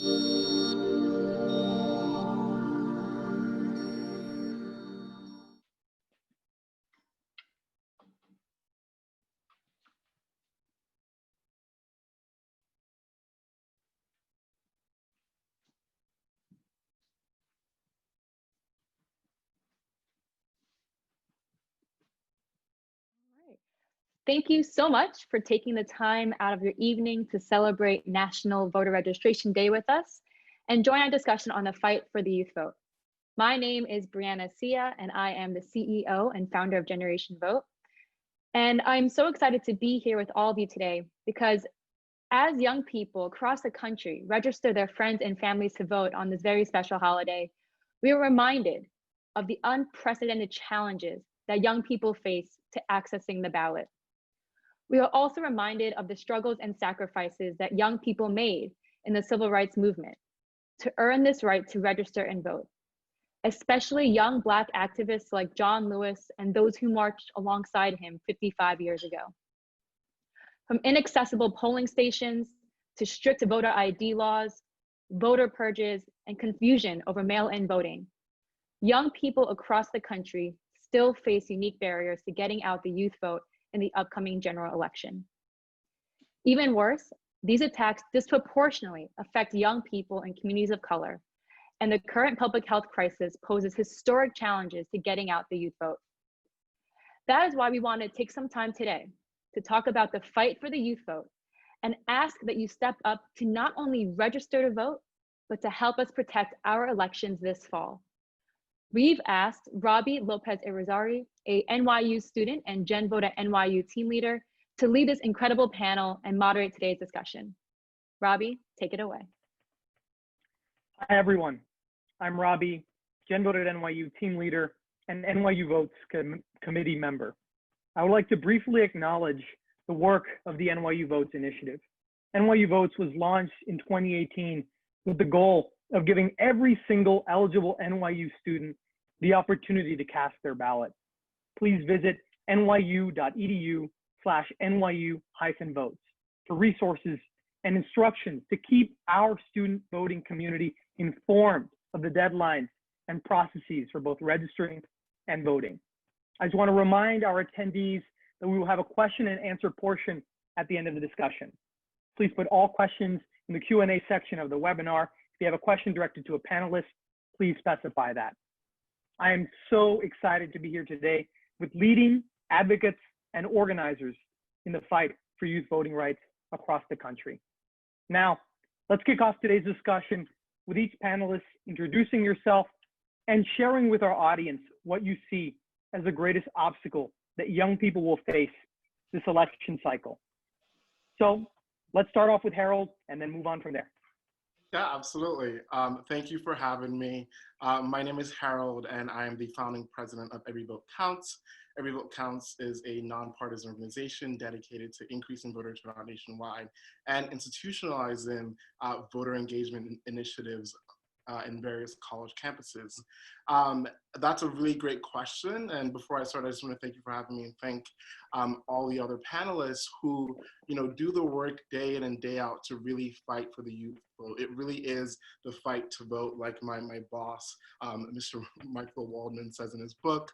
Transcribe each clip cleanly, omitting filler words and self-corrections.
Thank you so much for taking the time out of your evening to celebrate National Voter Registration Day with us and join our discussion on the fight for the youth vote. My name is Brianna Sia, and I am the CEO and founder of Generation Vote. And I'm so excited to be here with all of you today because as young people across the country register their friends and families to vote on this very special holiday, we are reminded of the unprecedented challenges that young people face to accessing the ballot. We are also reminded of the struggles and sacrifices that young people made in the civil rights movement to earn this right to register and vote, especially young Black activists like John Lewis and those who marched alongside him 55 years ago. From inaccessible polling stations to strict voter ID laws, voter purges, and confusion over mail-in voting, young people across the country still face unique barriers to getting out the youth vote in the upcoming general election. Even worse, these attacks disproportionately affect young people and communities of color, and the current public health crisis poses historic challenges to getting out the youth vote. That is why we want to take some time today to talk about the fight for the youth vote and ask that you step up to not only register to vote, but to help us protect our elections this fall. We've asked Robbie Lopez Irizarry, a NYU student and Gen Vote at NYU team leader, to lead this incredible panel and moderate today's discussion. Robbie, take it away. Hi, everyone. I'm Robbie, Gen Vote at NYU team leader and NYU Votes committee member. I would like to briefly acknowledge the work of the NYU Votes initiative. NYU Votes was launched in 2018 with the goal of giving every single eligible NYU student the opportunity to cast their ballot. Please visit nyu.edu/NYU-votes for resources and instructions to keep our student voting community informed of the deadlines and processes for both registering and voting. I just want to remind our attendees that we will have a question and answer portion at the end of the discussion. Please put all questions in the Q&A section of the webinar. If you have a question directed to a panelist, please specify that. I am so excited to be here today with leading advocates and organizers in the fight for youth voting rights across the country. Now, let's kick off today's discussion with each panelist introducing yourself and sharing with our audience what you see as the greatest obstacle that young people will face this election cycle. So let's start off with Harold and then move on from there. Yeah, absolutely. Thank you for having me. My name is Harold, and I am the founding president of Every Vote Counts. Every Vote Counts is a nonpartisan organization dedicated to increasing voter turnout nationwide and institutionalizing voter engagement initiatives in various college campuses. That's a really great question. And before I start, I just want to thank you for having me and thank all the other panelists who, do the work day in and day out to really fight for the youth vote. It really is the fight to vote, like my boss, Mr. Michael Waldman says in his book.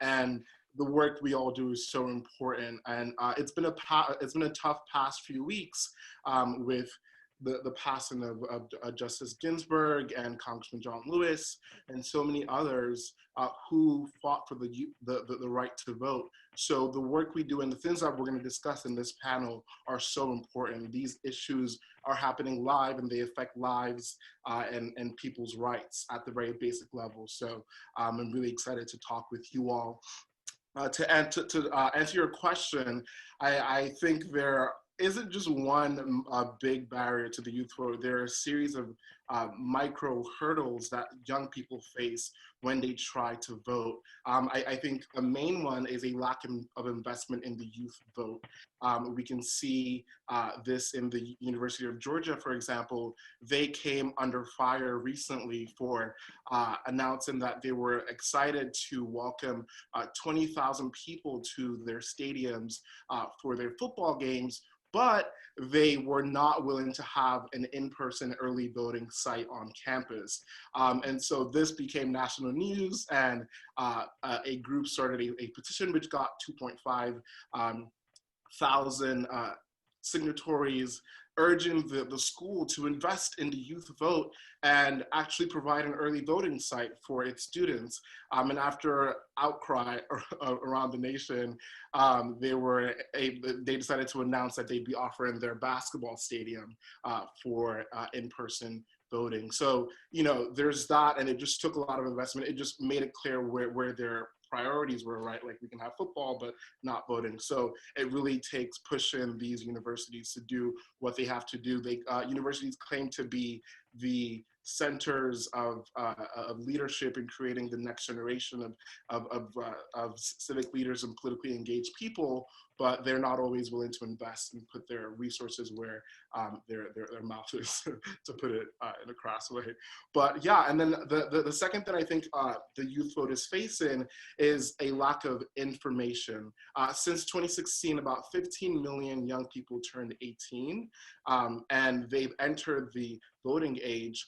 And the work we all do is so important. And it's been a tough past few weeks with the passing of Justice Ginsburg and Congressman John Lewis and so many others who fought for the right to vote. So the work we do and the things that we're going to discuss in this panel are so important. These issues are happening live and they affect lives and people's rights at the very basic level. So I'm really excited to talk with you all. To answer your question, I think there isn't just one big barrier to the youth vote. There are a series of micro hurdles that young people face when they try to vote. I think a main one is a lack of investment in the youth vote. We can see this in the University of Georgia, for example. They came under fire recently for announcing that they were excited to welcome 20,000 people to their stadiums for their football games, but they were not willing to have an in-person early voting site on campus. And so this became national news, and a group started a petition which got 2.5 thousand signatories, urging the school to invest in the youth vote and actually provide an early voting site for its students. And after outcry around the nation, they decided to announce that they'd be offering their basketball stadium for in-person voting. So, you know, there's that, and it just took a lot of investment. It just made it clear where their priorities were, right? Like, we can have football, but not voting. So it really takes pushing these universities to do what they have to do. Universities claim to be the centers of leadership in creating the next generation of civic leaders and politically engaged people, but they're not always willing to invest and put their resources where their mouth is, to put it in a crass way. But yeah, and then the second that I think the youth vote is facing is a lack of information. Since 2016, about 15 million young people turned 18, and they've entered the voting age.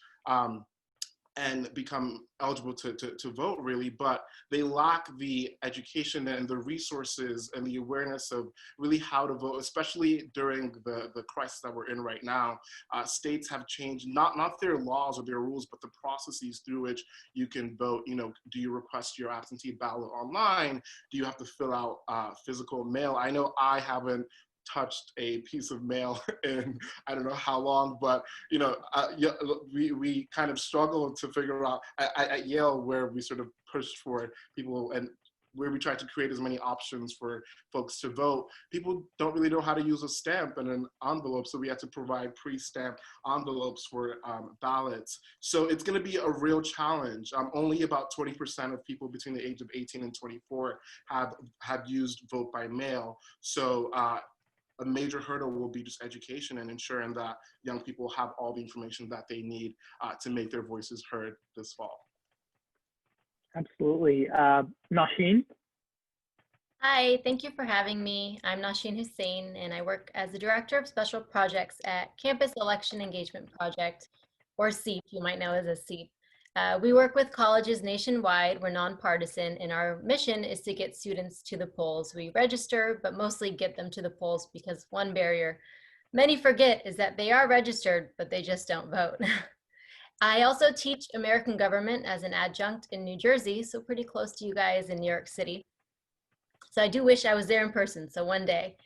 And become eligible to vote, really, but they lack the education and the resources and the awareness of really how to vote, especially during the crisis that we're in right now. States have changed not their laws or their rules, but the processes through which you can vote. You know, do you request your absentee ballot online? Do you have to fill out physical mail? I know I haven't touched a piece of mail in I don't know how long, but you know, we kind of struggle to figure out at Yale, where we sort of pushed for people and where we tried to create as many options for folks to vote. People don't really know how to use a stamp and an envelope, so we had to provide pre-stamped envelopes for ballots. So it's going to be a real challenge. Only about 20% of people between the age of 18 and 24 have used vote by mail. So a major hurdle will be just education and ensuring that young people have all the information that they need to make their voices heard this fall. Absolutely. Nasheen? Hi, thank you for having me. I'm Nasheen Hussain, and I work as the Director of Special Projects at Campus Election Engagement Project, or CEEP, you might know as a CEEP. We work with colleges nationwide. We're nonpartisan, and our mission is to get students to the polls. We register, but mostly get them to the polls, because one barrier many forget is that they are registered, but they just don't vote. I also teach American government as an adjunct in New Jersey, so pretty close to you guys in New York City. So I do wish I was there in person, so one day.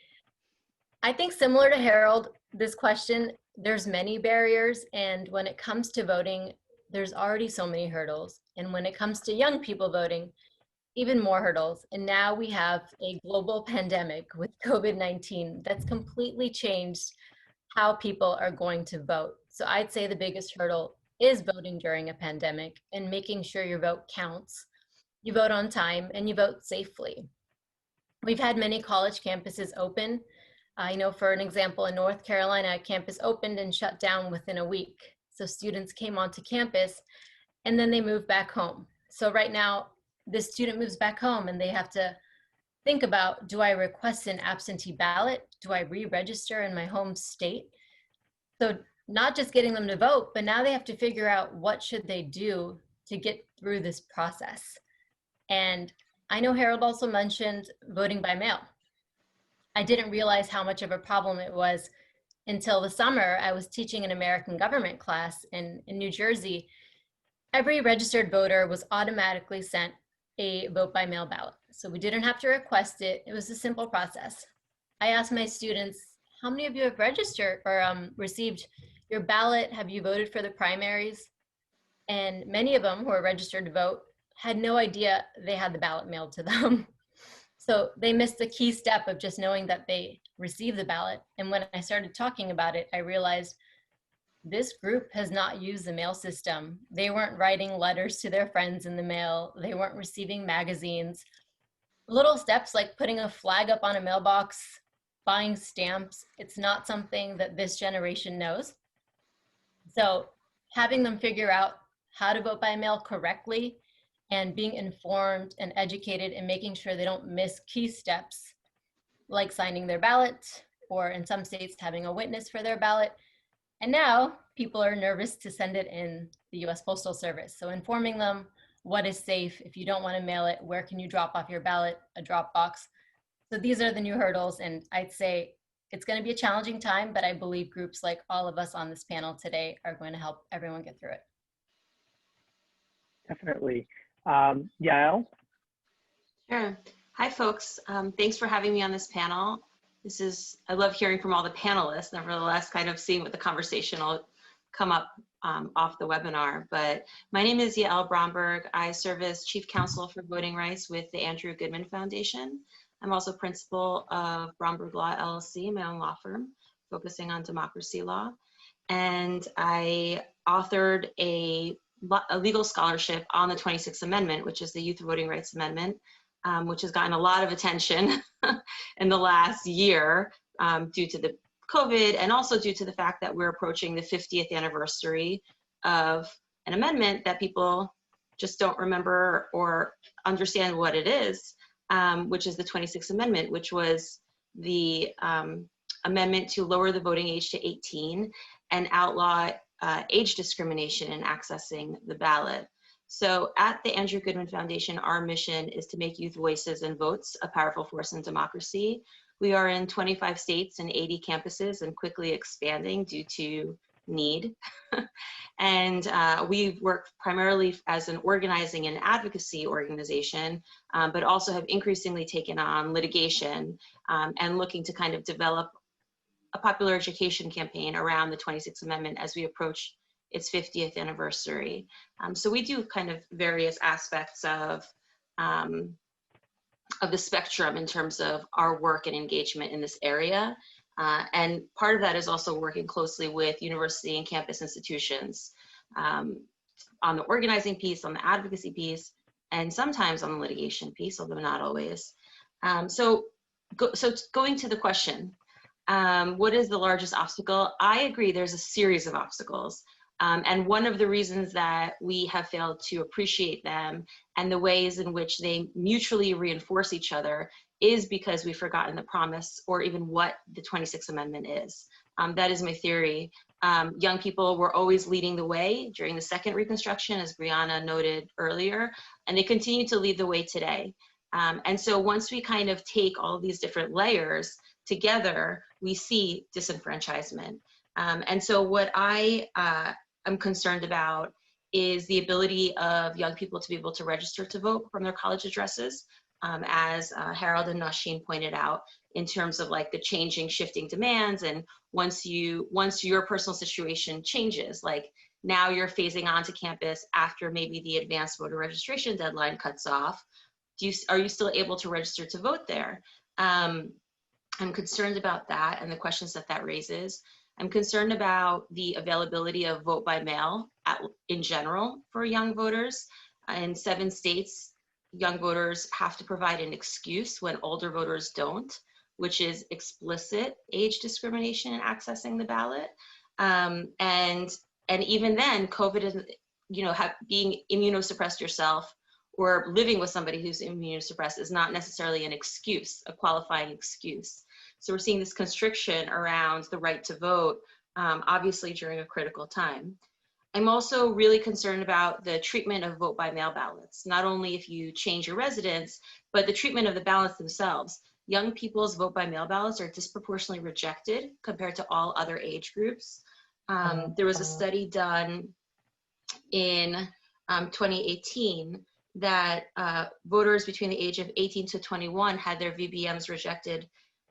I think similar to Harold, this question, there's many barriers, and when it comes to voting, there's already so many hurdles. And when it comes to young people voting, even more hurdles. And now we have a global pandemic with COVID-19 that's completely changed how people are going to vote. So I'd say the biggest hurdle is voting during a pandemic and making sure your vote counts. You vote on time and you vote safely. We've had many college campuses open. I know, for an example, in North Carolina, a campus opened and shut down within a week. So students came onto campus and then they moved back home. So right now, the student moves back home and they have to think about, do I request an absentee ballot? Do I re-register in my home state? So not just getting them to vote, but now they have to figure out what should they do to get through this process. And I know Harold also mentioned voting by mail. I didn't realize how much of a problem it was until the summer. I was teaching an American government class in New Jersey. Every registered voter was automatically sent a vote by mail ballot. So we didn't have to request it. It was a simple process. I asked my students, how many of you have registered or received your ballot? Have you voted for the primaries? And many of them who are registered to vote had no idea they had the ballot mailed to them. So they missed the key step of just knowing that they received the ballot. And when I started talking about it, I realized this group has not used the mail system. They weren't writing letters to their friends in the mail. They weren't receiving magazines. Little steps like putting a flag up on a mailbox, buying stamps, it's not something that this generation knows. So having them figure out how to vote by mail correctly and being informed and educated and making sure they don't miss key steps like signing their ballot, or in some states, having a witness for their ballot. And now people are nervous to send it in the US Postal Service. So informing them what is safe, if you don't want to mail it, where can you drop off your ballot, a drop box. So these are the new hurdles, and I'd say it's going to be a challenging time, but I believe groups like all of us on this panel today are going to help everyone get through it. Definitely. Yael? Sure. Hi, folks. Thanks for having me on this panel. I love hearing from all the panelists, nevertheless, kind of seeing what the conversation will come up off the webinar. But my name is Yael Bromberg. I serve as Chief Counsel for Voting Rights with the Andrew Goodman Foundation. I'm also principal of Bromberg Law LLC, my own law firm, focusing on democracy law. And I authored a legal scholarship on the 26th Amendment, which is the Youth Voting Rights Amendment, which has gotten a lot of attention in the last year due to the COVID, and also due to the fact that we're approaching the 50th anniversary of an amendment that people just don't remember or understand what it is, which is the 26th Amendment, which was the amendment to lower the voting age to 18 and outlaw age discrimination in accessing the ballot. So at the Andrew Goodman Foundation, our mission is to make youth voices and votes a powerful force in democracy. We are in 25 states and 80 campuses and quickly expanding due to need. And we work primarily as an organizing and advocacy organization, but also have increasingly taken on litigation and looking to kind of develop a popular education campaign around the 26th Amendment as we approach its 50th anniversary. So we do kind of various aspects of the spectrum in terms of our work and engagement in this area. And part of that is also working closely with university and campus institutions on the organizing piece, on the advocacy piece, and sometimes on the litigation piece, although not always. So going to the question, what is the largest obstacle? I agree there's a series of obstacles. And one of the reasons that we have failed to appreciate them and the ways in which they mutually reinforce each other is because we've forgotten the promise or even what the 26th Amendment is. That is my theory. Young people were always leading the way during the second Reconstruction, as Brianna noted earlier, and they continue to lead the way today. And so once we kind of take all these different layers together, we see disenfranchisement. And so what I am concerned about is the ability of young people to be able to register to vote from their college addresses, as Harold and Nasheen pointed out, in terms of like the changing, shifting demands. And once your personal situation changes, like now you're phasing onto campus after maybe the advanced voter registration deadline cuts off, are you still able to register to vote there? I'm concerned about that and the questions that raises. I'm concerned about the availability of vote by mail in general for young voters. In 7 states, young voters have to provide an excuse when older voters don't, which is explicit age discrimination in accessing the ballot. And even then, COVID is, being immunosuppressed yourself or living with somebody who's immunosuppressed is not necessarily an excuse, a qualifying excuse. So we're seeing this constriction around the right to vote, obviously during a critical time. I'm also really concerned about the treatment of vote by mail ballots, not only if you change your residence, but the treatment of the ballots themselves. Young people's vote by mail ballots are disproportionately rejected compared to all other age groups. There was a study done in 2018 that voters between the age of 18 to 21 had their VBMs rejected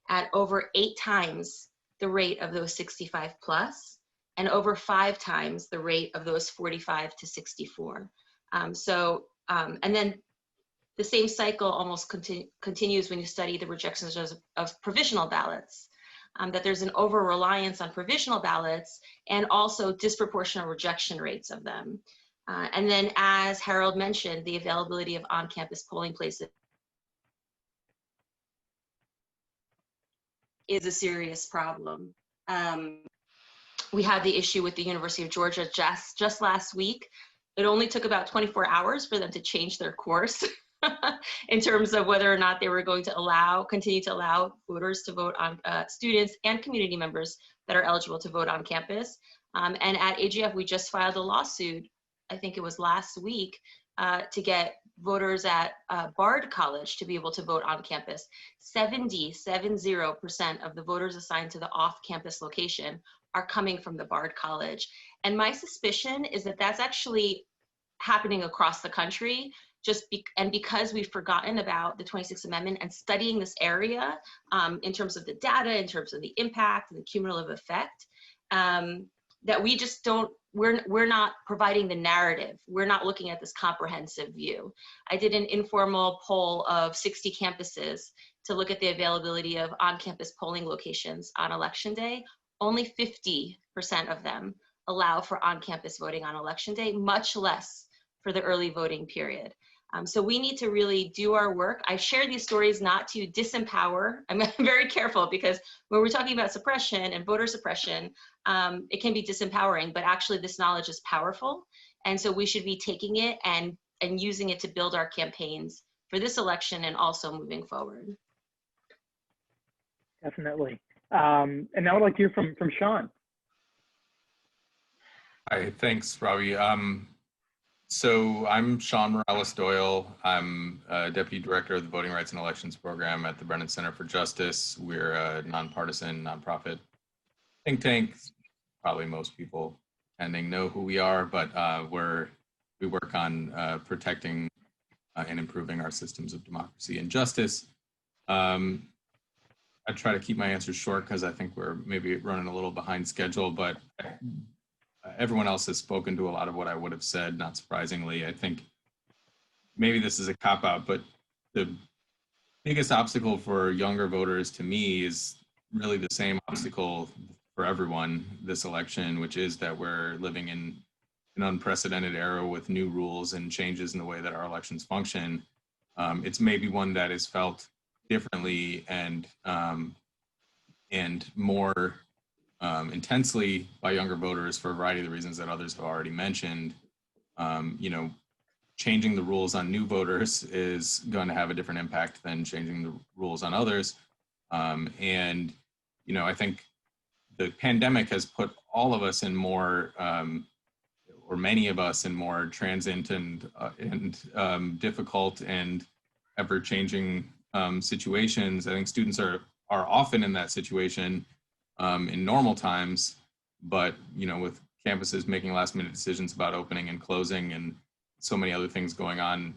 at over 8 times the rate of those 65 plus, and over 5 times the rate of those 45 to 64. And then the same cycle almost continues when you study the rejections of provisional ballots, that there's an over-reliance on provisional ballots and also disproportionate rejection rates of them. And then, as Harold mentioned, the availability of on-campus polling places is a serious problem. We had the issue with the University of Georgia just last week. It only took about 24 hours for them to change their course in terms of whether or not they were going to continue to allow voters to vote on students and community members that are eligible to vote on campus. And at AGF, we just filed a lawsuit, I think it was last week, to get voters at Bard College to be able to vote on campus. 70% of the voters assigned to the off-campus location are coming from the Bard College. And my suspicion is that that's actually happening across the country, and because we've forgotten about the 26th Amendment and studying this area in terms of the data, in terms of the impact and the cumulative effect, that we just don't, we're not providing the narrative. We're not looking at this comprehensive view. I did an informal poll of 60 campuses to look at the availability of on-campus polling locations on election day. Only 50% of them allow for on-campus voting on election day, much less for the early voting period. So we need to really do our work. I share these stories not to disempower. I'm very careful because when we're talking about suppression and voter suppression, it can be disempowering, but actually this knowledge is powerful. And so we should be taking it and using it to build our campaigns for this election and also moving forward. Definitely. And now I'd like to hear from Sean. Hi, thanks, Robbie. So I'm Sean Morales Doyle. I'm Deputy Director of the Voting Rights and Elections Program at the Brennan Center for Justice. We're a nonpartisan, nonprofit think tank. Probably most people attending know who we are, but we work on protecting and improving our systems of democracy and justice. I try to keep my answers short because I think we're maybe running a little behind schedule, but everyone else has spoken to a lot of what I would have said, not surprisingly. I think maybe this is a cop-out, but the biggest obstacle for younger voters to me is really the same obstacle for everyone this election, which is that we're living in an unprecedented era with new rules and changes in the way that our elections function. It's maybe one that is felt differently and more intensely by younger voters for a variety of the reasons that others have already mentioned. You know, changing the rules on new voters is going to have a different impact than changing the rules on others. And, you know, I think the pandemic has put all of us in more, or many of us in more transient and difficult and ever-changing situations. I think students are often in that situation in normal times, but you know, with campuses making last-minute decisions about opening and closing, and so many other things going on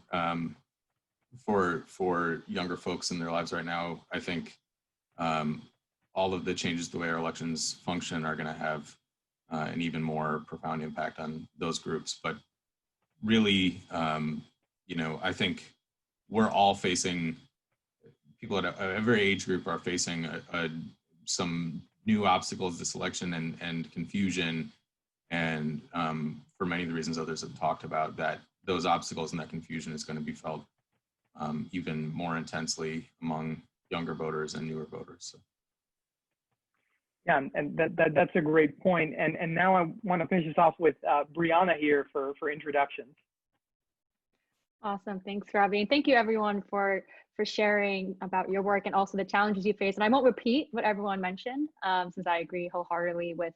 for younger folks in their lives right now, I think all of the changes to the way our elections function are going to have an even more profound impact on those groups. But really, you know, I think we're all facing, people at every age group are facing some new obstacles this election and confusion. And for many of the reasons others have talked about, that those obstacles and that confusion is going to be felt even more intensely among younger voters and newer voters. So. Yeah, and that's a great point. And now I want to finish this off with Brianna here for introductions. Awesome, thanks, Robbie. And thank you everyone for sharing about your work and also the challenges you face. And I won't repeat what everyone mentioned, since I agree wholeheartedly with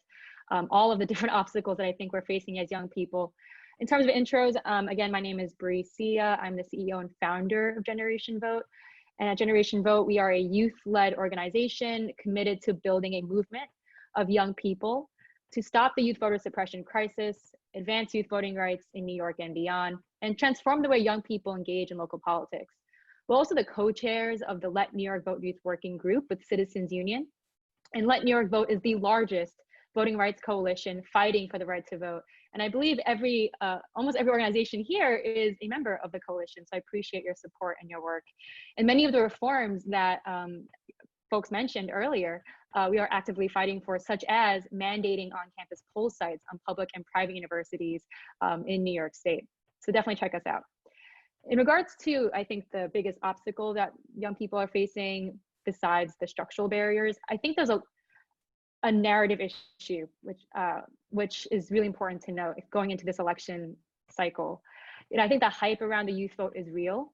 all of the different obstacles that I think we're facing as young people. In terms of intros, again, my name is Bree Sia. I'm the CEO and founder of Generation Vote. And at Generation Vote, we are a youth-led organization committed to building a movement of young people to stop the youth voter suppression crisis, advance youth voting rights in New York and beyond, and transform the way young people engage in local politics. We're also the co-chairs of the Let New York Vote Youth Working Group with Citizens Union. And Let New York Vote is the largest voting rights coalition fighting for the right to vote. And I believe almost every organization here is a member of the coalition. So I appreciate your support and your work. And many of the reforms that folks mentioned earlier, we are actively fighting for, such as mandating on-campus poll sites on public and private universities in New York State. So definitely check us out. In regards to, I think, the biggest obstacle that young people are facing, besides the structural barriers, I think there's a narrative issue, which is really important to note going into this election cycle. And I think the hype around the youth vote is real.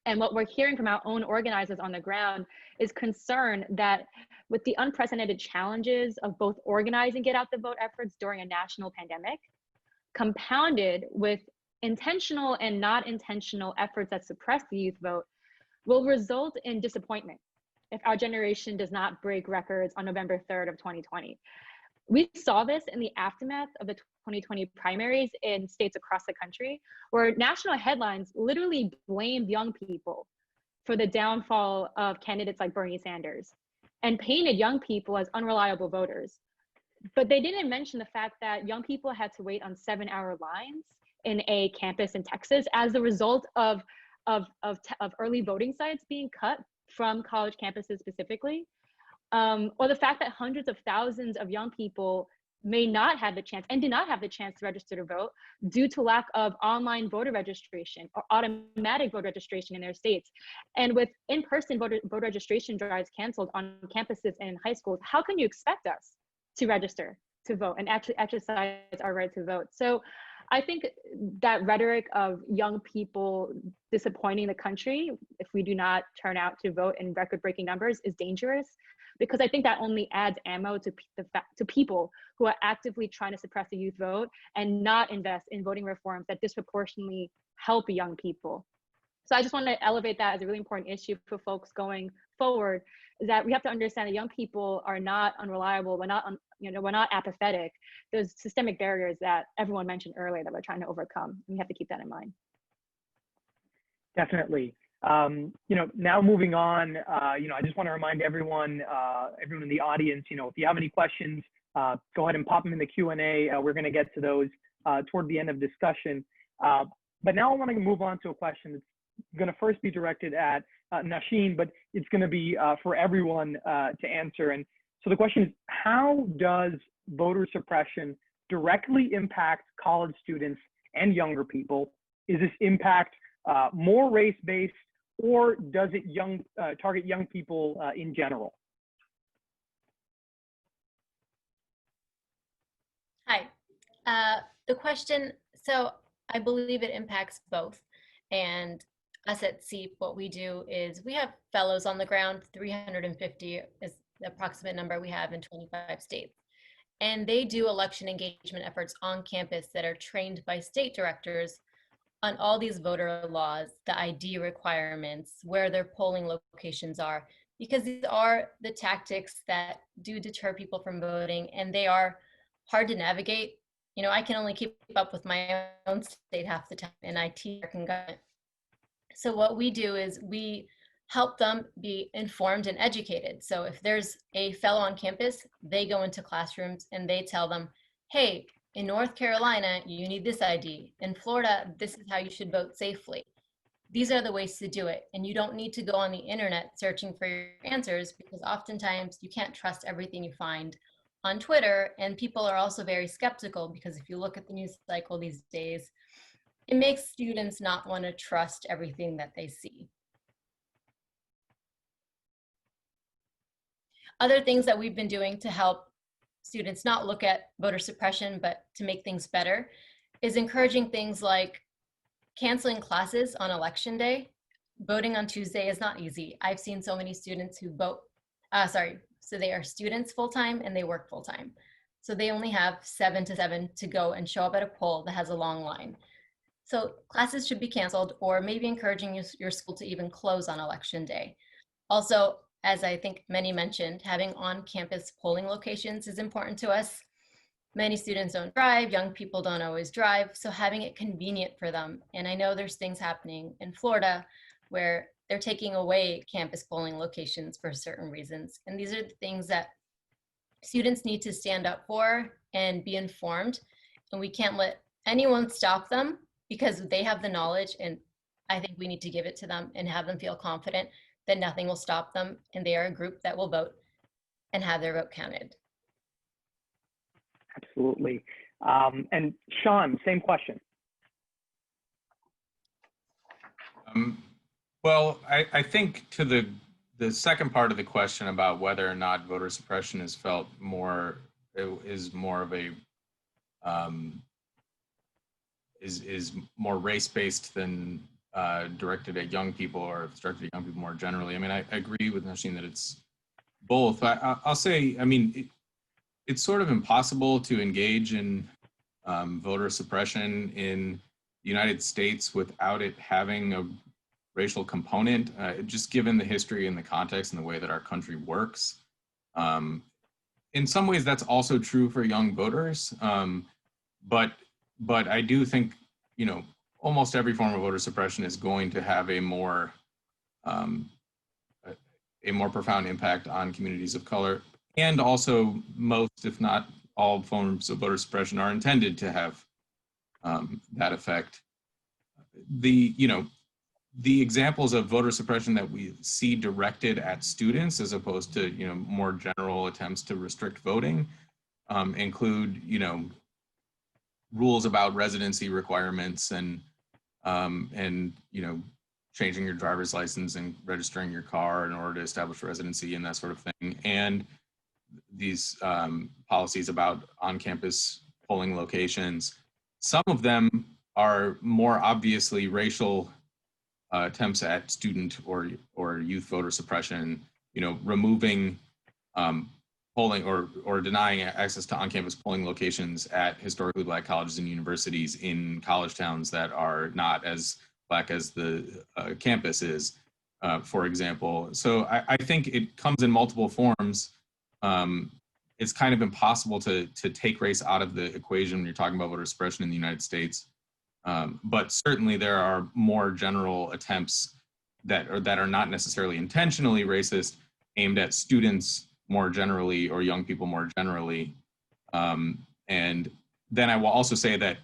And what we're hearing from our own organizers on the ground is concern that with the unprecedented challenges of both organizing get out the vote efforts during a national pandemic, compounded with intentional and not intentional efforts that suppress the youth vote, will result in disappointment if our generation does not break records on November 3rd of 2020. We saw this in the aftermath of the 2020 primaries in states across the country, where national headlines literally blamed young people for the downfall of candidates like Bernie Sanders and painted young people as unreliable voters. But they didn't mention the fact that young people had to wait on 7-hour lines in a campus in Texas as a result of early voting sites being cut from college campuses specifically. Or the fact that hundreds of thousands of young people may not have the chance and did not have the chance to register to vote due to lack of online voter registration or automatic voter registration in their states. And with in-person voter registration drives canceled on campuses and in high schools, how can you expect us to register to vote and actually exercise our right to vote? So I think that rhetoric of young people disappointing the country if we do not turn out to vote in record-breaking numbers is dangerous, because I think that only adds ammo to people who are actively trying to suppress the youth vote and not invest in voting reforms that disproportionately help young people. So I just want to elevate that as a really important issue for folks going forward, is that we have to understand that young people are not unreliable, we're not apathetic. There's systemic barriers that everyone mentioned earlier that we're trying to overcome. And we have to keep that in mind. Definitely. Now moving on, I just want to remind everyone in the audience, if you have any questions, go ahead and pop them in the Q&A. We're going to get to those toward the end of discussion. But now I want to move on to a question that's going to first be directed at Nasheen, but it's going to be for everyone to answer. And so the question is, how does voter suppression directly impact college students and younger people? Is this impact more race-based, or does it target young people in general? Hi. The question, so I believe it impacts both. And us at SEEP, what we do is we have fellows on the ground. 350 is the approximate number we have in 25 states. And they do election engagement efforts on campus that are trained by state directors on all these voter laws, the ID requirements, where their polling locations are, because these are the tactics that do deter people from voting, and they are hard to navigate. I can only keep up with my own state half the time, and IT American government. So what we do is we help them be informed and educated. So if there's a fellow on campus, they go into classrooms and they tell them, hey, in North Carolina, you need this ID. In Florida, this is how you should vote safely. These are the ways to do it. And you don't need to go on the internet searching for your answers, because oftentimes you can't trust everything you find on Twitter. And people are also very skeptical, because if you look at the news cycle these days, it makes students not want to trust everything that they see. Other things that we've been doing to help students not look at voter suppression, but to make things better, is encouraging things like canceling classes on election day. Voting on Tuesday is not easy. I've seen so many students who vote, so they are students full-time and they work full-time. So they only have 7 to 7 to go and show up at a poll that has a long line. So classes should be canceled, or maybe encouraging your school to even close on election day. Also, as I think many mentioned, having on-campus polling locations is important to us. Many students don't drive, young people don't always drive, so having it convenient for them. And I know there's things happening in Florida where they're taking away campus polling locations for certain reasons. And these are the things that students need to stand up for and be informed. And we can't let anyone stop them, because they have the knowledge, and I think we need to give it to them and have them feel confident that nothing will stop them, and they are a group that will vote and have their vote counted. Absolutely. And Sean, same question. Well, I think to the second part of the question about whether or not voter suppression is felt more, is more of a, is more race-based than directed at young people or if it's directed at young people more generally. I mean, I agree with Nasheen that it's both. I'll say, I mean, it's sort of impossible to engage in voter suppression in the United States without it having a racial component, just given the history and the context and the way that our country works. In some ways, that's also true for young voters, but I do think, you know, almost every form of voter suppression is going to have a more profound impact on communities of color, and also most, if not all, forms of voter suppression are intended to have that effect. The examples of voter suppression that we see directed at students, as opposed to more general attempts to restrict voting, include rules about residency requirements and changing your driver's license and registering your car in order to establish residency and that sort of thing, and these policies about on-campus polling locations. Some of them are more obviously racial attempts at student or youth voter suppression, removing polling or denying access to on-campus polling locations at historically Black colleges and universities in college towns that are not as Black as the campus is, for example. So I think it comes in multiple forms. It's kind of impossible to take race out of the equation when you're talking about voter suppression in the United States. But certainly there are more general attempts that are not necessarily intentionally racist, aimed at students more generally or young people more generally. And then I will also say that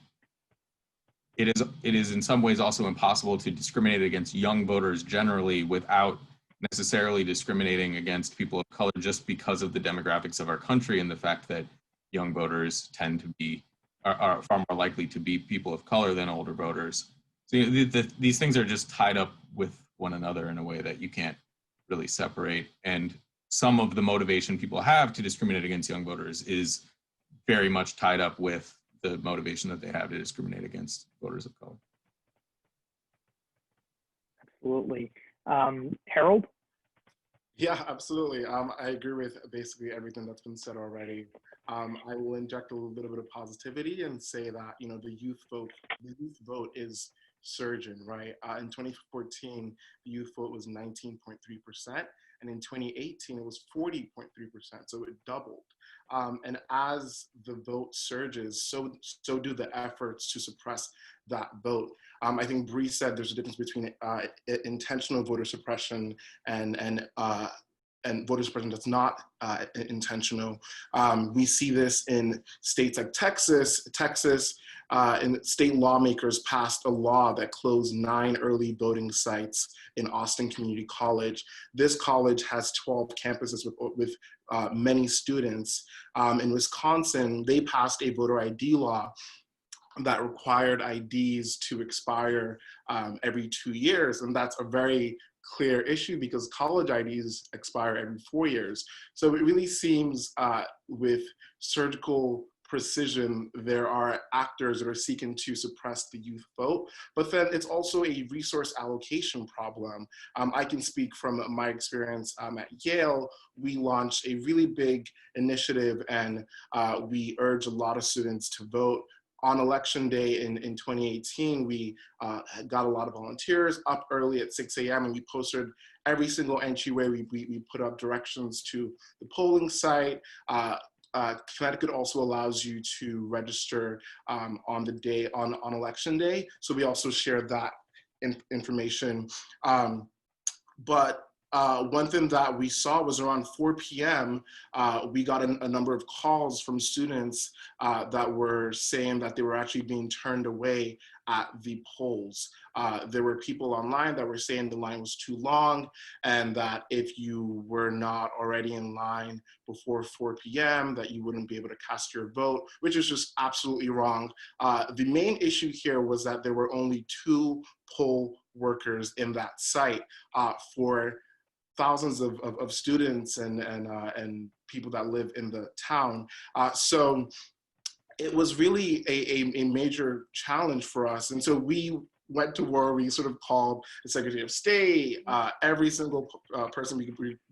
it is in some ways also impossible to discriminate against young voters generally without necessarily discriminating against people of color, just because of the demographics of our country and the fact that young voters tend to be are far more likely to be people of color than older voters. So these things are just tied up with one another in a way that you can't really separate. And some of the motivation people have to discriminate against young voters is very much tied up with the motivation that they have to discriminate against voters of color. Absolutely. Harold? Yeah, absolutely. I agree with basically everything that's been said already. I will inject a little bit of positivity and say that the youth vote is surging, right? In 2014, the youth vote was 19.3%, and in 2018 it was 40.3%. So it doubled. And as the vote surges, so do the efforts to suppress that vote. I think Bree said there's a difference between intentional voter suppression and voter suppression that's not intentional. We see this in states like Texas. And state lawmakers passed a law that closed 9 early voting sites in Austin Community College. This college has 12 campuses with many students. In Wisconsin, they passed a voter ID law that required IDs to expire every 2 years. And that's a very clear issue because college IDs expire every 4 years. So it really seems with surgical precision, there are actors that are seeking to suppress the youth vote, but then it's also a resource allocation problem. I can speak from my experience at Yale. We launched a really big initiative and we urge a lot of students to vote. On election day in 2018, we got a lot of volunteers up early at 6 a.m. and we posted every single entryway. We put up directions to the polling site. Connecticut also allows you to register on election day. So we also shared that information. But one thing that we saw was around 4 p.m., we got a number of calls from students that were saying that they were actually being turned away at the polls. There were people online that were saying the line was too long and that if you were not already in line before 4 p.m., that you wouldn't be able to cast your vote, which is just absolutely wrong. The main issue here was that there were only 2 poll workers in that site for thousands of students and people that live in the town. So it was really a major challenge for us. And so we went to war. We sort of called the Secretary of State, every single person we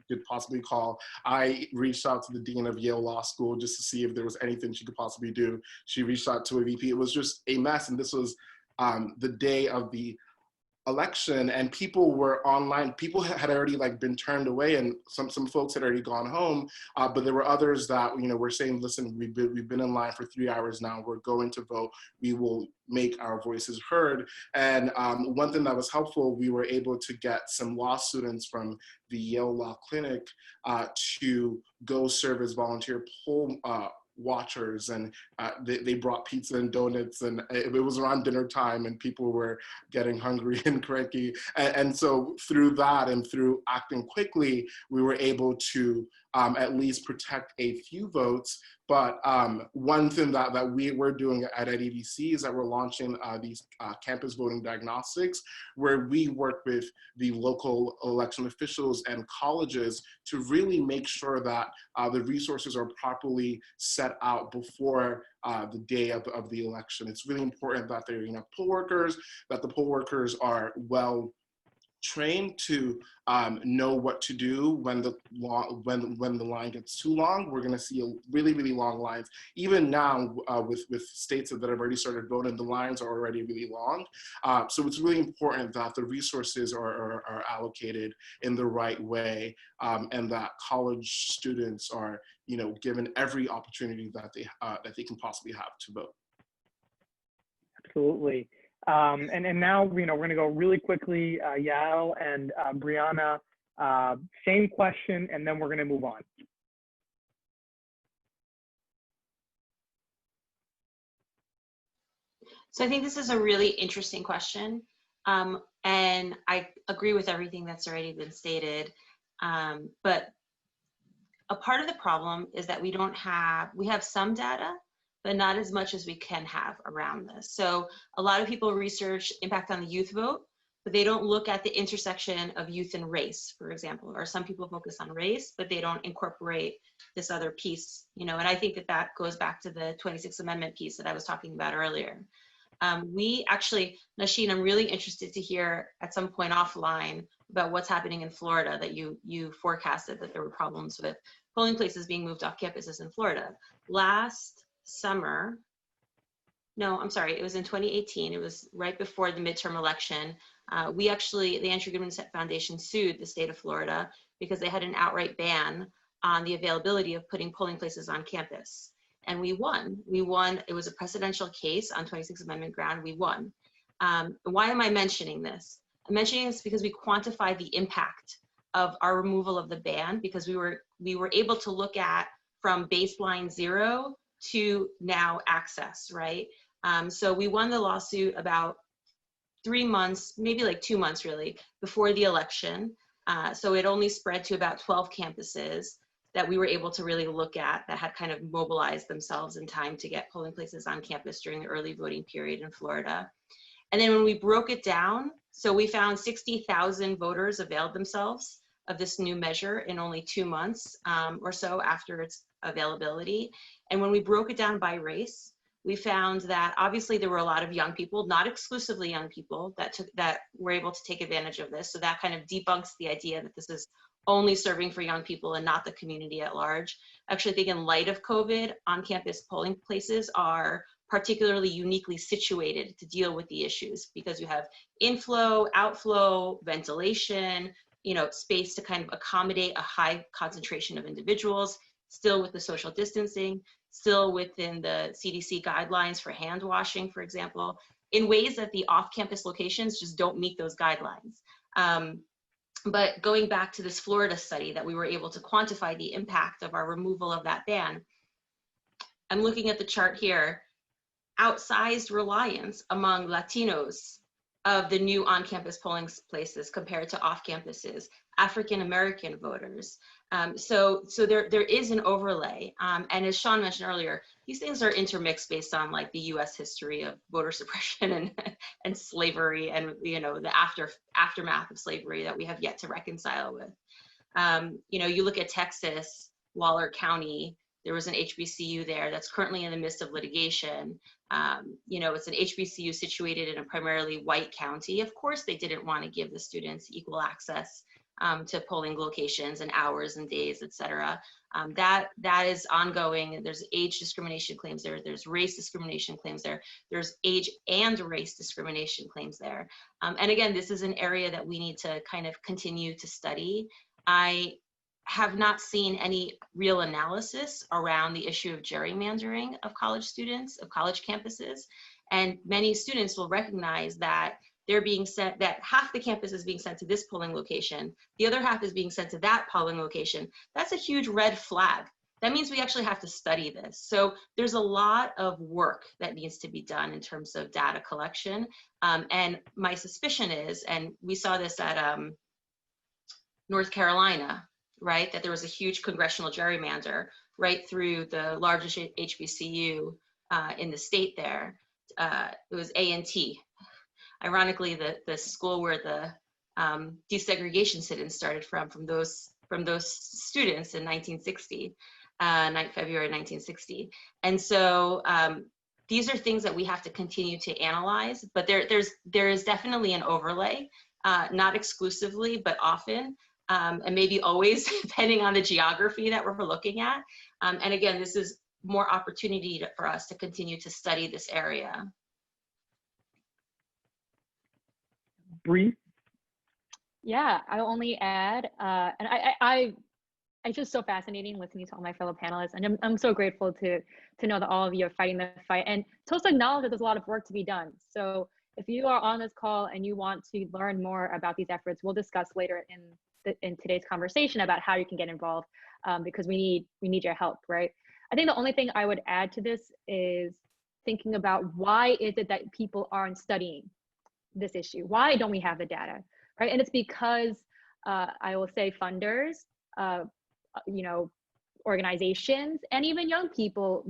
could possibly call. I reached out to the Dean of Yale Law School just to see if there was anything she could possibly do. She reached out to a VP. It was just a mess. And this was the day of the election, and people were online. People had already like been turned away, and some folks had already gone home, but there were others that, you know, were saying, listen, we've been in line for 3 hours now, we're going to vote, we will make our voices heard. And one thing that was helpful, we were able to get some law students from the Yale Law Clinic to go serve as volunteer poll watchers, and they brought pizza and donuts, and it was around dinner time, and people were getting hungry and cranky, and so through that and through acting quickly, we were able to at least protect a few votes. But one thing that we're doing at EDC is that we're launching these campus voting diagnostics, where we work with the local election officials and colleges to really make sure that the resources are properly set out before the day of the election. It's really important that there are enough poll workers, that the poll workers are well trained to know what to do when the line gets too long. We're going to see really long lines. Even now, with states that have already started voting, the lines are already really long. So it's really important that the resources are allocated in the right way, and that college students are, you know, given every opportunity that they can possibly have to vote. Absolutely. And now, you know, we're going to go really quickly, Yael and Brianna, same question, and then we're going to move on. So I think this is a really interesting question. And I agree with everything that's already been stated. But a part of the problem is that we have some data, but not as much as we can have around this. So a lot of people research impact on the youth vote, but they don't look at the intersection of youth and race, for example, or some people focus on race, but they don't incorporate this other piece, you know, and I think that goes back to the 26th Amendment piece that I was talking about earlier. We actually, Nasheen, I'm really interested to hear at some point offline about what's happening in Florida, that you forecasted that there were problems with polling places being moved off campuses in Florida. Last summer, no, I'm sorry, it was in 2018. It was right before the midterm election. The Andrew Goodman Foundation sued the state of Florida because they had an outright ban on the availability of putting polling places on campus. And we won. It was a presidential case on 26th Amendment ground. We won. Why am I mentioning this? I'm mentioning this because we quantified the impact of our removal of the ban, because we were able to look at from baseline 0 to now access, right? So we won the lawsuit about 3 months, maybe like 2 months really, before the election. So it only spread to about 12 campuses that we were able to really look at that had kind of mobilized themselves in time to get polling places on campus during the early voting period in Florida. And then when we broke it down, so we found 60,000 voters availed themselves of this new measure in only 2 months or so after its availability. And when we broke it down by race, we found that obviously there were a lot of young people, not exclusively young people, that were able to take advantage of this. So that kind of debunks the idea that this is only serving for young people and not the community at large. Actually, I think in light of COVID, on-campus polling places are particularly uniquely situated to deal with the issues, because you have inflow, outflow, ventilation, you know, space to kind of accommodate a high concentration of individuals, still with the social distancing, still within the CDC guidelines for hand washing, for example, in ways that the off-campus locations just don't meet those guidelines. But going back to this Florida study that we were able to quantify the impact of our removal of that ban, I'm looking at the chart here, outsized reliance among Latinos of the new on-campus polling places compared to off-campuses, African-American voters. So there is an overlay. And as Sean mentioned earlier, these things are intermixed based on like the US history of voter suppression and slavery, and, you know, the aftermath of slavery that we have yet to reconcile with. You know, you look at Texas, Waller County, There was an HBCU there that's currently in the midst of litigation. It's an HBCU situated in a primarily white county. Of course, they didn't want to give the students equal access to polling locations and hours and days, et cetera. That is ongoing. There's age discrimination claims there. There's race discrimination claims there. There's age and race discrimination claims there. And again, this is an area that we need to kind of continue to study. I have not seen any real analysis around the issue of gerrymandering of college students, of college campuses. And many students will recognize that they're being sent, that half the campus is being sent to this polling location, the other half is being sent to that polling location. That's a huge red flag. That means we actually have to study this. So there's a lot of work that needs to be done in terms of data collection. And my suspicion is, and we saw this at North Carolina, right, that there was a huge congressional gerrymander right through the largest HBCU in the state there. It was A&T. Ironically, the school where the desegregation sit-ins started from those students in 1960, February 1960. And so these are things that we have to continue to analyze, but there is definitely an overlay, not exclusively, but often, and maybe always, depending on the geography that we're looking at. And again, this is more opportunity for us to continue to study this area. Bree? Yeah, I'll only add, and it's just so fascinating listening to all my fellow panelists, and I'm so grateful to know that all of you are fighting the fight, and to also acknowledge that there's a lot of work to be done. So if you are on this call and you want to learn more about these efforts, we'll discuss later in today's conversation about how you can get involved, because we need your help, right? I think the only thing I would add to this is thinking about why is it that people aren't studying this issue? Why don't we have the data, right? And it's because I will say funders, organizations, and even young people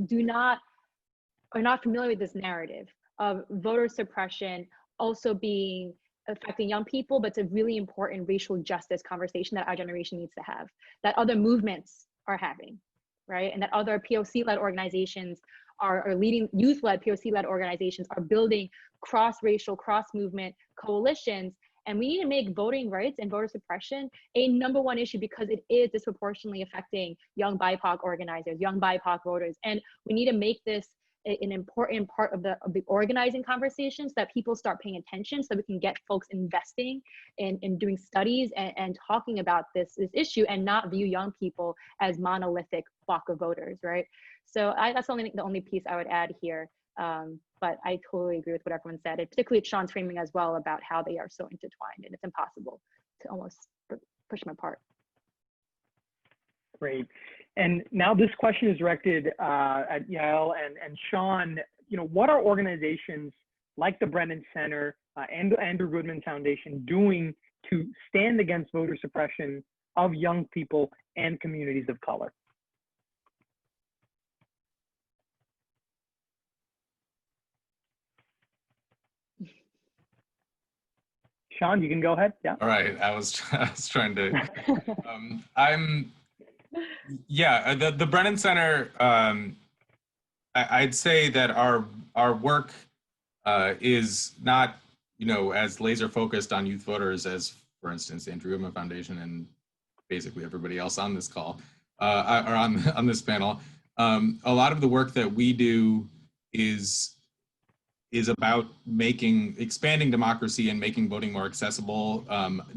are not familiar with this narrative of voter suppression also affecting young people, but it's a really important racial justice conversation that our generation needs to have, that other movements are having, right? And that other POC-led organizations are leading, youth-led, POC-led organizations are building cross-racial, cross-movement coalitions. And we need to make voting rights and voter suppression a #1 issue, because it is disproportionately affecting young BIPOC organizers, young BIPOC voters. And we need to make this an important part of the organizing conversation, so that people start paying attention, so we can get folks investing in doing studies and talking about this issue, and not view young people as monolithic block of voters, right? So that's the only piece I would add here. But I totally agree with what everyone said, and particularly Sean's framing as well about how they are so intertwined, and it's impossible to almost push them apart. Great. And now this question is directed at Yael and Sean. What are organizations like the Brennan Center and the Andrew Goodman Foundation doing to stand against voter suppression of young people and communities of color? Sean, you can go ahead. Yeah. All right. I was trying to. The Brennan Center. I'd say that our work is not as laser focused on youth voters as, for instance, the Andrew Goodman Foundation and basically everybody else on this call or on this panel. A lot of the work that we do is about expanding democracy and making voting more accessible,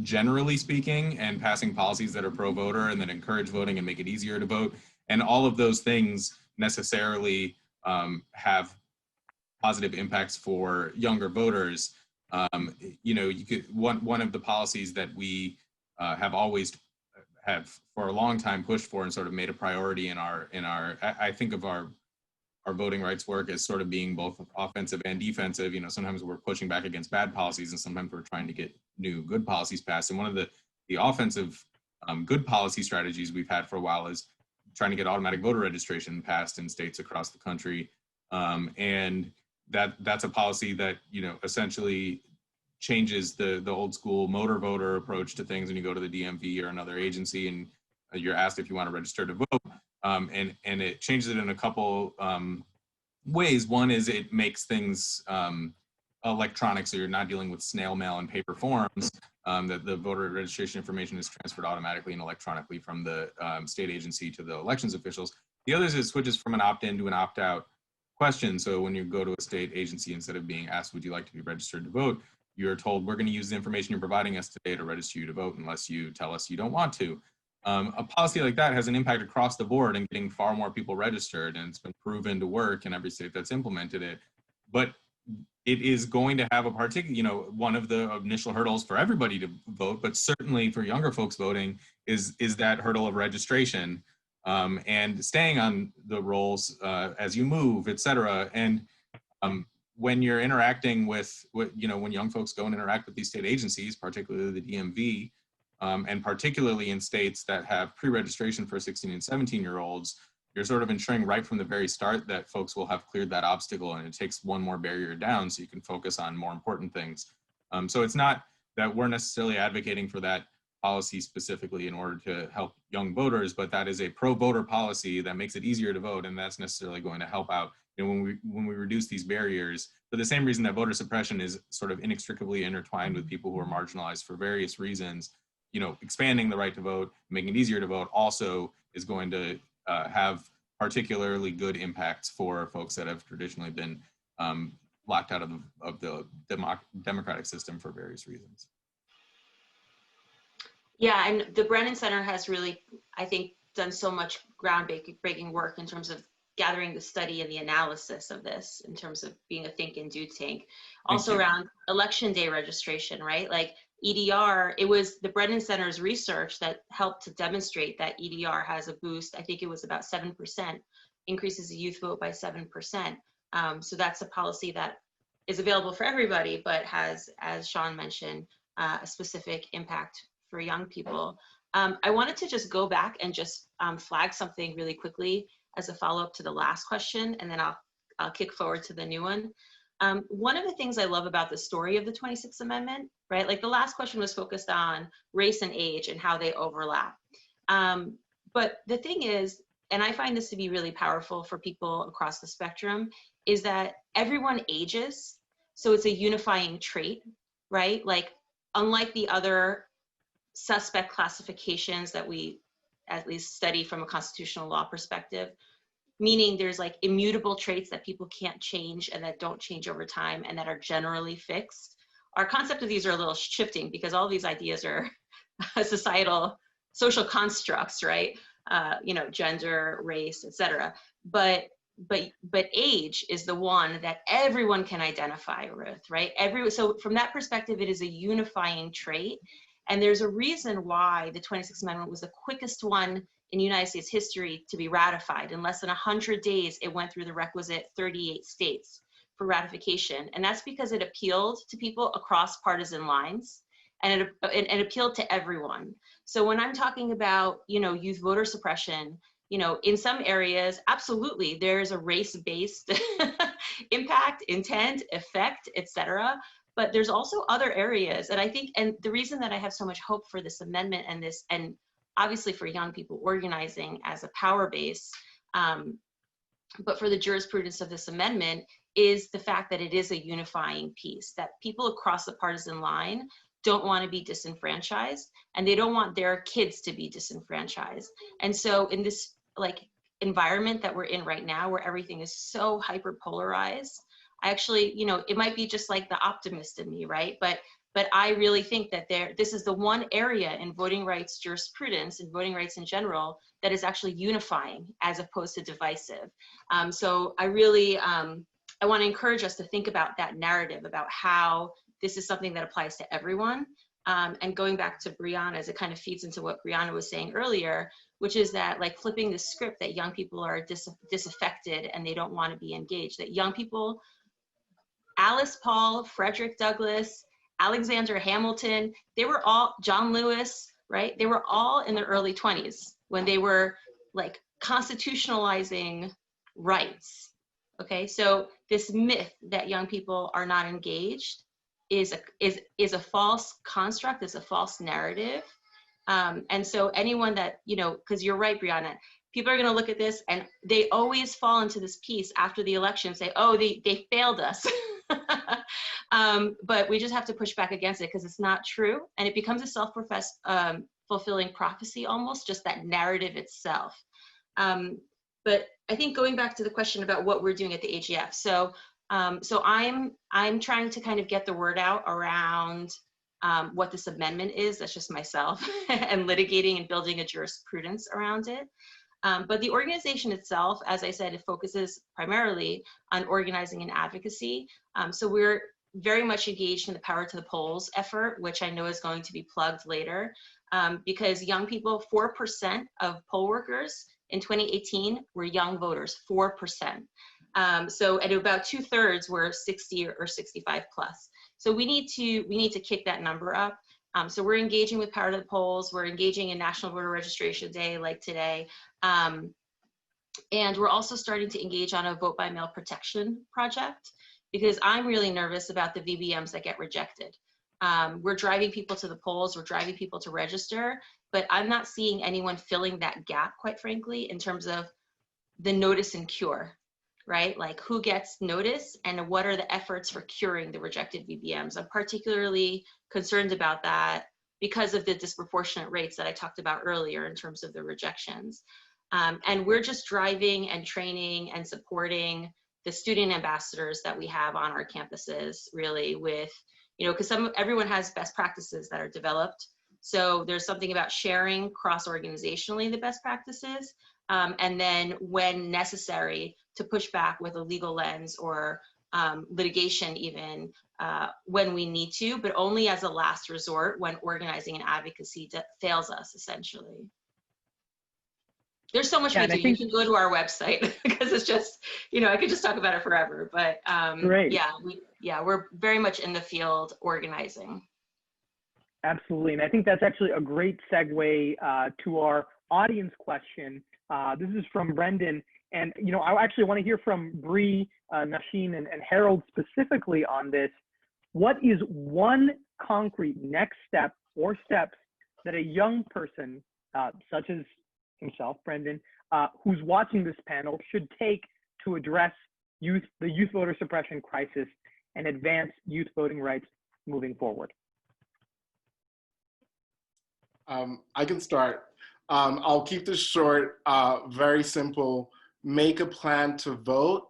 generally speaking, and passing policies that are pro-voter and that encourage voting and make it easier to vote. And all of those things necessarily have positive impacts for younger voters. One of the policies that we have for a long time pushed for and sort of made a priority in our I think of our voting rights work as sort of being both offensive and defensive. Sometimes we're pushing back against bad policies, and sometimes we're trying to get new good policies passed. And one of the offensive good policy strategies we've had for a while is trying to get automatic voter registration passed in states across the country. And that's a policy that essentially changes the old school motor voter approach to things when you go to the DMV or another agency and you're asked if you want to register to vote. And it changes it in a couple ways. One is it makes things electronic, so you're not dealing with snail mail and paper forms, that the voter registration information is transferred automatically and electronically from the state agency to the elections officials. The other is it switches from an opt-in to an opt-out question. So when you go to a state agency, instead of being asked, would you like to be registered to vote, you're told, we're going to use the information you're providing us today to register you to vote unless you tell us you don't want to. A policy like that has an impact across the board in getting far more people registered, and it's been proven to work in every state that's implemented it. But it is going to have a particular, one of the initial hurdles for everybody to vote, but certainly for younger folks voting is that hurdle of registration, and staying on the rolls as you move, et cetera. And when you're interacting with, when young folks go and interact with these state agencies, particularly the DMV, and particularly in states that have pre-registration for 16 and 17-year-olds, you're sort of ensuring right from the very start that folks will have cleared that obstacle, and it takes one more barrier down so you can focus on more important things. So it's not that we're necessarily advocating for that policy specifically in order to help young voters, but that is a pro-voter policy that makes it easier to vote, and that's necessarily going to help out when we reduce these barriers, for the same reason that voter suppression is sort of inextricably intertwined with people who are marginalized for various reasons. Expanding the right to vote, making it easier to vote also is going to have particularly good impacts for folks that have traditionally been locked out of the democratic system for various reasons. Yeah, and the Brennan Center has really, I think, done so much groundbreaking work in terms of gathering the study and the analysis of this, in terms of being a think and do tank. Also around election day registration, right? Like EDR, it was the Brennan Center's research that helped to demonstrate that EDR has a boost. I think it was about 7%, increases the youth vote by 7%. So that's a policy that is available for everybody, but has, as Sean mentioned, a specific impact for young people. I wanted to just go back and just flag something really quickly as a follow-up to the last question, and then I'll kick forward to the new one. One of the things I love about the story of the 26th Amendment, right? Like the last question was focused on race and age and how they overlap. But the thing is, and I find this to be really powerful for people across the spectrum, is that everyone ages. So it's a unifying trait, right? Like unlike the other suspect classifications that we at least study from a constitutional law perspective, meaning there's like immutable traits that people can't change and that don't change over time and that are generally fixed. Our concept of these are a little shifting because all these ideas are societal, social constructs, right? Gender, race, etc. But age is the one that everyone can identify with, right? So from that perspective, it is a unifying trait. And there's a reason why the 26th Amendment was the quickest one in United States history to be ratified. In less than 100 days, it went through the requisite 38 states for ratification. And that's because it appealed to people across partisan lines, and it appealed to everyone. So when I'm talking about, youth voter suppression, in some areas, absolutely, there's a race-based impact, intent, effect, etc. But there's also other areas, and I think, and the reason that I have so much hope for this amendment and obviously for young people organizing as a power base, but for the jurisprudence of this amendment is the fact that it is a unifying piece, that people across the partisan line don't want to be disenfranchised, and they don't want their kids to be disenfranchised. And so in this environment that we're in right now, where everything is so hyper polarized, I actually, it might be just like the optimist in me, right? But I really think that this is the one area in voting rights jurisprudence and voting rights in general that is actually unifying as opposed to divisive. So I really, I want to encourage us to think about that narrative, about how this is something that applies to everyone. And going back to Brianna, as it kind of feeds into what Brianna was saying earlier, which is that flipping the script that young people are disaffected and they don't want to be engaged, that young people, Alice Paul, Frederick Douglass, Alexander Hamilton, they were all, John Lewis, right? They were all in their early 20s when they were constitutionalizing rights. Okay, so this myth that young people are not engaged is a false construct, is a false narrative. And so anyone that, because you're right, Brianna, people are going to look at this, and they always fall into this piece after the election, say, oh, they failed us. But we just have to push back against it because it's not true. And it becomes a self-professed fulfilling prophecy, almost, just that narrative itself. But I think going back to the question about what we're doing at the AGF. So I'm trying to kind of get the word out around what this amendment is. That's just myself and litigating and building a jurisprudence around it. But the organization itself, as I said, it focuses primarily on organizing and advocacy. So we're very much engaged in the Power to the Polls effort, which I know is going to be plugged later, because young people, 4% of poll workers in 2018 were young voters, 4%. So at about 2/3 were 60 or 65 plus. So we need to kick that number up. So we're engaging with Power to the Polls. We're engaging in National Voter Registration Day like today. And we're also starting to engage on a vote by mail protection project, because I'm really nervous about the VBMs that get rejected. We're driving people to the polls, we're driving people to register, but I'm not seeing anyone filling that gap, quite frankly, in terms of the notice and cure, right? Like who gets notice and what are the efforts for curing the rejected VBMs? I'm particularly concerned about that because of the disproportionate rates that I talked about earlier in terms of the rejections. And we're just driving and training and supporting the student ambassadors that we have on our campuses, really, with, you know, because everyone has best practices that are developed. So there's something about sharing cross-organizationally the best practices, and then when necessary to push back with a legal lens or litigation even when we need to, but only as a last resort when organizing and advocacy fails us, essentially. There's so much we do. You can go to our website because it's just, you know, I could just talk about it forever. But yeah, we're very much in the field organizing. Absolutely, and I think that's actually a great segue to our audience question. This is from Brendan, and you know, I actually want to hear from Bree, Nasheen, and Harold specifically on this. What is one concrete next step or steps that a young person, such as himself, Brendan, who's watching this panel, should take to address the youth voter suppression crisis and advance youth voting rights moving forward? I can start. I'll keep this short, very simple. Make a plan to vote,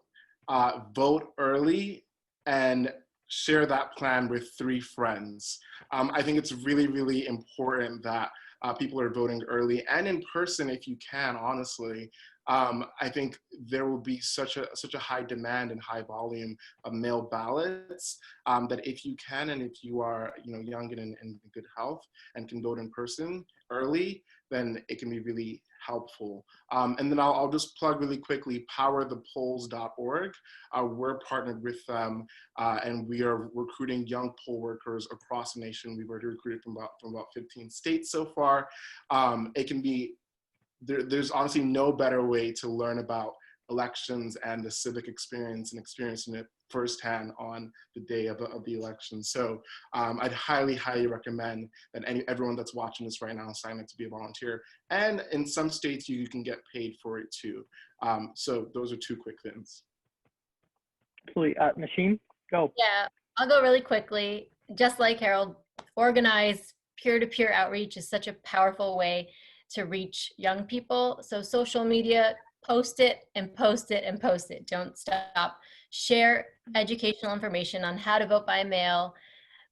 vote early, and share that plan with 3 friends. I think it's really, really important that people are voting early and in person if you can, honestly. I think there will be such a high demand and high volume of mail ballots that if you can, and if you are, you know, young and in good health and can vote in person early, then it can be really helpful. And then I'll just plug really quickly powerthepolls.org. We're partnered with them, and we are recruiting young poll workers across the nation. We've already recruited from about 15 states so far. It can be, there's honestly no better way to learn about elections and the civic experience and experiencing it firsthand on the day of the election. So I'd highly, highly recommend that everyone that's watching this right now sign up to be a volunteer. And in some states, you can get paid for it too. So those are 2 quick things. Absolutely. Nasheen, go. Yeah, I'll go really quickly. Just like Harold, organized peer-to-peer outreach is such a powerful way to reach young people. So social media, post it and post it and post it. Don't stop. Share educational information on how to vote by mail,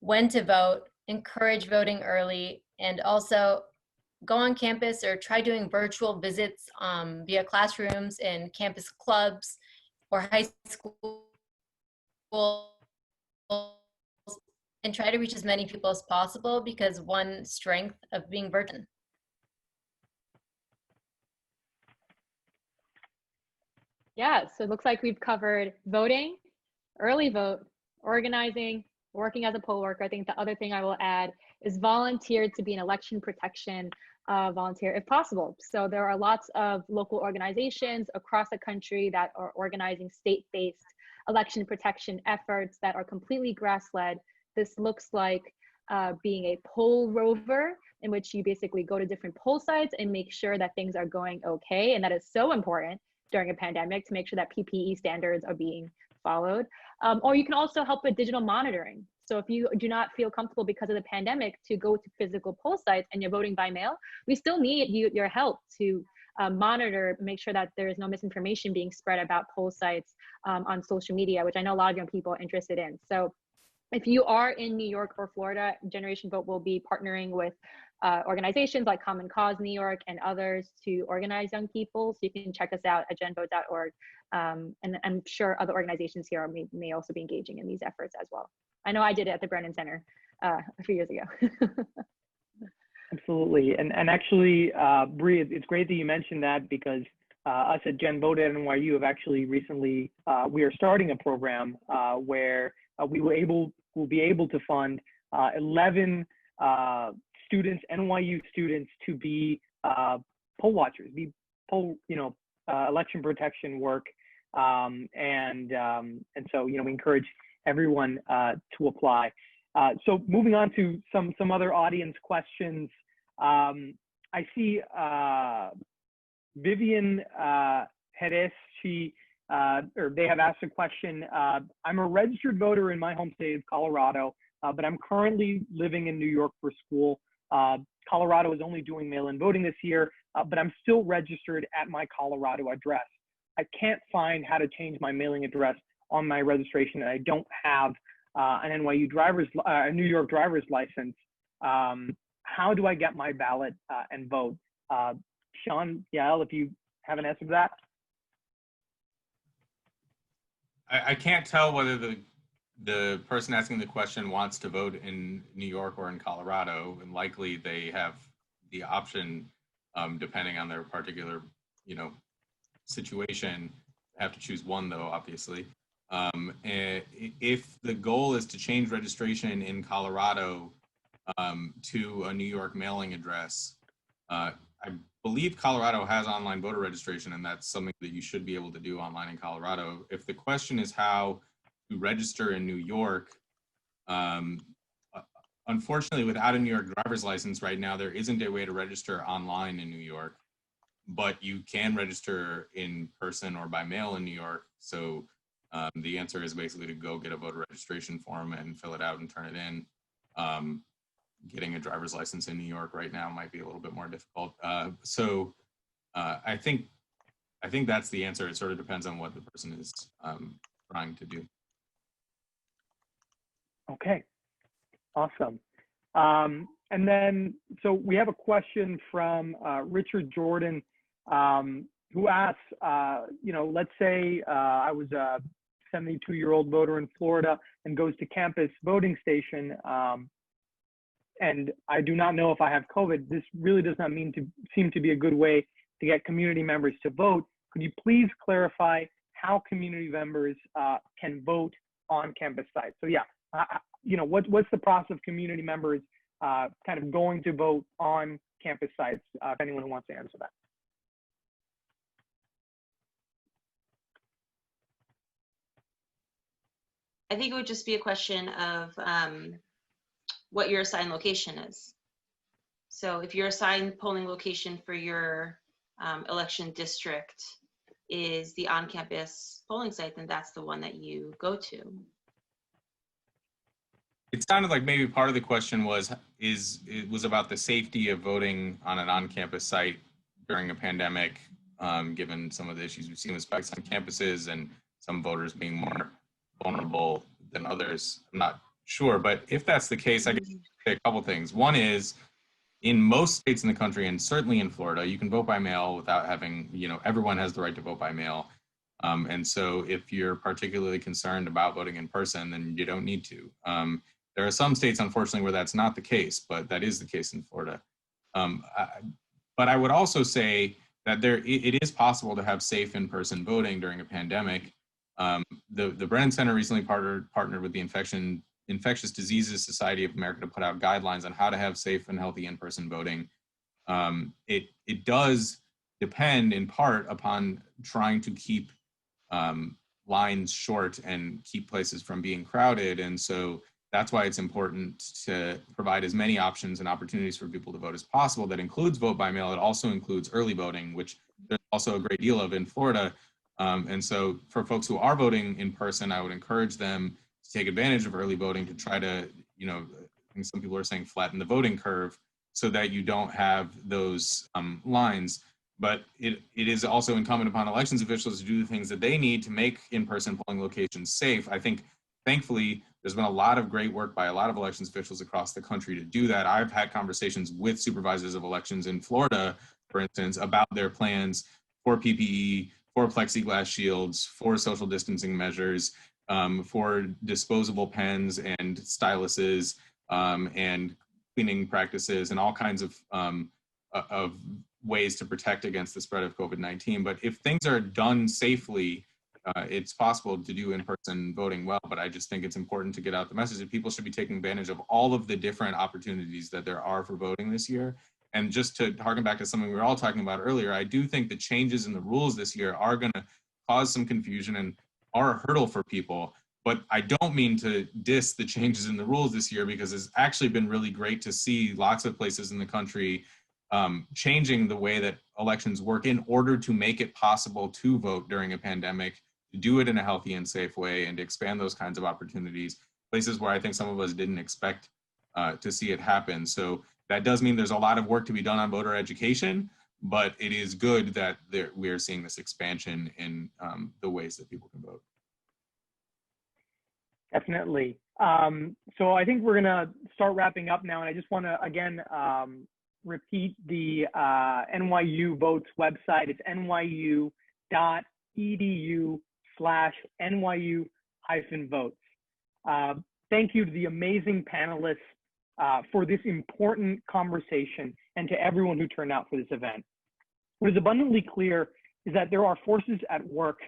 when to vote, encourage voting early, and also go on campus or try doing virtual visits via classrooms and campus clubs or high school, and try to reach as many people as possible, because one strength of being virtual. Yeah, so it looks like we've covered voting, early vote, organizing, working as a poll worker. I think the other thing I will add is volunteer to be an election protection volunteer if possible. So there are lots of local organizations across the country that are organizing state-based election protection efforts that are completely grass-led. This looks like being a poll rover, in which you basically go to different poll sites and make sure that things are going okay. And that is so important during a pandemic to make sure that PPE standards are being followed. Or you can also help with digital monitoring. So if you do not feel comfortable because of the pandemic to go to physical poll sites and you're voting by mail, we still need your help to monitor, make sure that there is no misinformation being spread about poll sites on social media, which I know a lot of young people are interested in. So if you are in New York or Florida, Generation Vote will be partnering with organizations like Common Cause New York and others to organize young people. So you can check us out at genvote.org. And I'm sure other organizations here may also be engaging in these efforts as well. I know I did it at the Brennan Center a few years ago. Absolutely. And actually, Bree, it's great that you mentioned that, because us at Gen Vote at NYU have actually recently, we are starting a program where we will be able to fund 11 students, NYU students, to be poll watchers, be poll, election protection work. And so, we encourage everyone to apply. So moving on to some other audience questions. I see Vivian Jerez, they have asked a question. I'm a registered voter in my home state of Colorado, but I'm currently living in New York for school. Colorado is only doing mail-in voting this year, but I'm still registered at my Colorado address. I can't find how to change my mailing address on my registration, and I don't have an NYU New York driver's license. How do I get my ballot and vote? Sean, Yael, if you have an answer to that. I can't tell whether the person asking the question wants to vote in New York or in Colorado, and likely they have the option, depending on their particular, situation. Have to choose one, though, obviously. And if the goal is to change registration in Colorado to a New York mailing address, I believe Colorado has online voter registration, and that's something that you should be able to do online in Colorado. If the question is how to register in New York, unfortunately, without a New York driver's license right now, there isn't a way to register online in New York, but you can register in person or by mail in New York. So the answer is basically to go get a voter registration form and fill it out and turn it in. Getting a driver's license in New York right now might be a little bit more difficult. So I think that's the answer. It sort of depends on what the person is trying to do. Okay, awesome. And then, so we have a question from Richard Jordan, who asks, let's say I was a 72-year-old voter in Florida and goes to campus voting station, and I do not know if I have COVID. This really does not seem to be a good way to get community members to vote. Could you please clarify how community members can vote on campus sites? So yeah, what's the process of community members kind of going to vote on campus sites, if anyone wants to answer that. I think it would just be a question of what your assigned location is. So if your assigned polling location for your election district is the on-campus polling site, then that's the one that you go to. It sounded like maybe part of the question was about the safety of voting on an on-campus site during a pandemic, given some of the issues we've seen with spikes on campuses and some voters being more vulnerable than others. I'm not sure, but if that's the case, I can say a couple things. One is, in most states in the country, and certainly in Florida, you can vote by mail without having, everyone has the right to vote by mail. And so if you're particularly concerned about voting in person, then you don't need to. There are some states, unfortunately, where that's not the case, but that is the case in Florida. But I would also say that it is possible to have safe in-person voting during a pandemic. The Brennan Center recently partnered with the Infectious Diseases Society of America to put out guidelines on how to have safe and healthy in-person voting. It does depend in part upon trying to keep lines short and keep places from being crowded. And so That's why it's important to provide as many options and opportunities for people to vote as possible. That includes vote by mail. It also includes early voting, which there's also a great deal of in Florida. And so for folks who are voting in person, I would encourage them to take advantage of early voting to try to, you know, I think some people are saying flatten the voting curve so that you don't have those lines. But it is also incumbent upon elections officials to do the things that they need to make in-person polling locations safe. I think, thankfully, there's been a lot of great work by a lot of elections officials across the country to do that. I've had conversations with supervisors of elections in Florida, for instance, about their plans for PPE, for plexiglass shields, for social distancing measures, for disposable pens and styluses, and cleaning practices, and all kinds of ways to protect against the spread of COVID-19. But if things are done safely, it's possible to do in-person voting well, but I just think it's important to get out the message that people should be taking advantage of all of the different opportunities that there are for voting this year. And just to harken back to something we were all talking about earlier, I do think the changes in the rules this year are going to cause some confusion and are a hurdle for people. But I don't mean to diss the changes in the rules this year, because it's actually been really great to see lots of places in the country changing the way that elections work in order to make it possible to vote during a pandemic, to do it in a healthy and safe way, and to expand those kinds of opportunities, places where I think some of us didn't expect to see it happen. So that does mean there's a lot of work to be done on voter education, but it is good that we're seeing this expansion in the ways that people can vote. Definitely. So I think we're gonna start wrapping up now, and I just want to again repeat the NYU Votes website. It's nyu.edu/NYU-votes. Thank you to the amazing panelists for this important conversation, and to everyone who turned out for this event. What is abundantly clear is that there are forces at work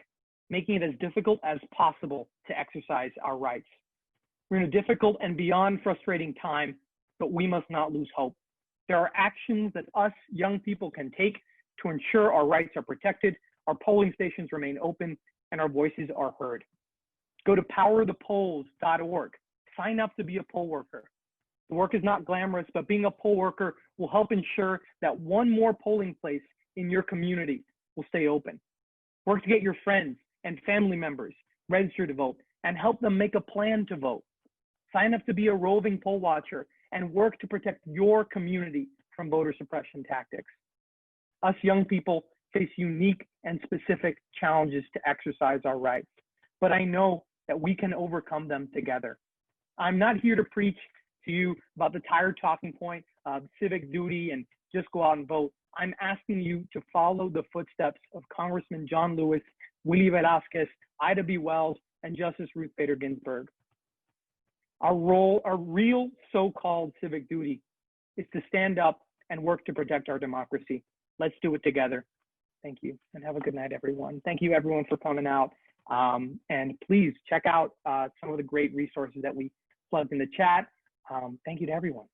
making it as difficult as possible to exercise our rights. We're in a difficult and beyond frustrating time, but we must not lose hope. There are actions that us young people can take to ensure our rights are protected, our polling stations remain open, and our voices are heard. Go to powerthepolls.org. Sign up to be a poll worker. The work is not glamorous, but being a poll worker will help ensure that one more polling place in your community will stay open. Work to get your friends and family members registered to vote and help them make a plan to vote. Sign up to be a roving poll watcher and work to protect your community from voter suppression tactics. Us young people face unique and specific challenges to exercise our rights, but I know that we can overcome them together. I'm not here to preach to you about the tired talking point of civic duty and just go out and vote. I'm asking you to follow the footsteps of Congressman John Lewis, Willie Velazquez, Ida B. Wells, and Justice Ruth Bader Ginsburg. Our real so-called civic duty is to stand up and work to protect our democracy. Let's do it together. Thank you, and have a good night, everyone. Thank you, everyone, for coming out. And please check out some of the great resources that we plugged in the chat. Thank you to everyone.